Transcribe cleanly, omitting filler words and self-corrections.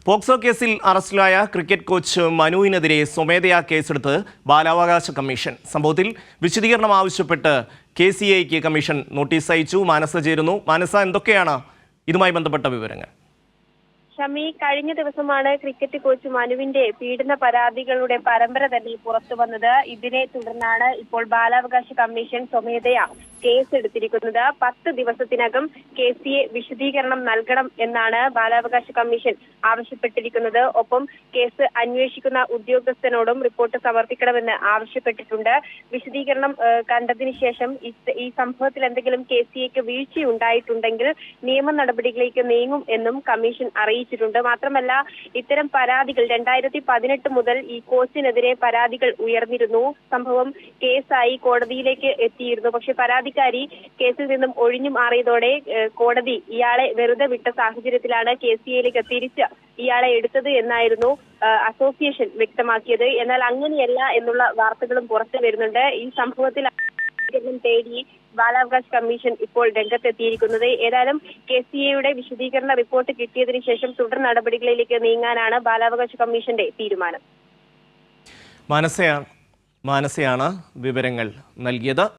POCSO കേസിൽ അറസ്റ്റിലായ cricket coach മനുവിനെതിരെ സ്വമേധയാ കേസെടുത്ത് ബാലാവകാശ കമ്മീഷൻ. സംഭവത്തിൽ വിശദീകരണം ആവശ്യപ്പെട്ട് KCAക്ക് കമ്മീഷൻ നോട്ടീസ് അയച്ചു. മാനസ ചേരുന്നു. മാനസ, എന്തൊക്കെയാണ് ഇതുമായി ബന്ധപ്പെട്ട വിവരങ്ങൾ? ഷമി, കഴിഞ്ഞ ദിവസമാണ് ക്രിക്കറ്റ് കോച്ച് മനുവിന്റെ പീഡന പരാതികളുടെ പരമ്പര തന്നെ പുറത്തു വന്നത്. ഇതിനെ തുടർന്നാണ് ഇപ്പോൾ ബാലാവകാശ കമ്മീഷൻ സ്വമേധയാ കേസെടുത്തിരിക്കുന്നത്. 10 ദിവസത്തിനകം KCA വിശദീകരണം നൽകണം എന്നാണ് ബാലാവകാശ കമ്മീഷൻ ആവശ്യപ്പെട്ടിരിക്കുന്നത്. ഒപ്പം കേസ് അന്വേഷിക്കുന്ന ഉദ്യോഗസ്ഥനോടും റിപ്പോർട്ട് സമർപ്പിക്കണമെന്ന് ആവശ്യപ്പെട്ടിട്ടുണ്ട്. വിശദീകരണം കണ്ടതിന് ശേഷം ഈ സംഭവത്തിൽ എന്തെങ്കിലും KCAക്ക് വീഴ്ചയുണ്ടായിട്ടുണ്ടെങ്കിൽ നിയമ നടപടികളിലേക്ക് നീങ്ങും എന്നും കമ്മീഷൻ അറിയിച്ചിട്ടുണ്ട്. മാത്രമല്ല, ഇത്തരം പരാതികൾ 2018 മുതൽ ഈ കോച്ചിനെതിരെ പരാതികൾ ഉയർന്നിരുന്നു. സംഭവം കേസായി കോടതിയിലേക്ക് എത്തിയിരുന്നു. പക്ഷെ പരാതിക്കാരി കേസിൽ നിന്നും ഒഴിഞ്ഞു മാറിയതോടെ കോടതി ഇയാളെ വെറുതെ വിട്ട സാഹചര്യത്തിലാണ് KCAയിലേക്ക് തിരിച്ച് ഇയാളെ എടുത്തത് എന്നായിരുന്നു അസോസിയേഷൻ വ്യക്തമാക്കിയത്. എന്നാൽ അങ്ങനെയല്ല എന്നുള്ള വാർത്തകളും പുറത്തു വരുന്നുണ്ട്. ഈ സംഭവത്തിൽ തേടി ബാലാവകാശ കമ്മീഷൻ ഇപ്പോൾ രംഗത്തെത്തിയിരിക്കുന്നത്. ഏതായാലും KCAയുടെ വിശദീകരണ റിപ്പോർട്ട് കിട്ടിയതിനു ശേഷം തുടർ നടപടികളിലേക്ക് നീങ്ങാനാണ് ബാലാവകാശ കമ്മീഷന്റെ തീരുമാനം. മാനസയാണ് വിവരങ്ങൾ നൽകിയത്.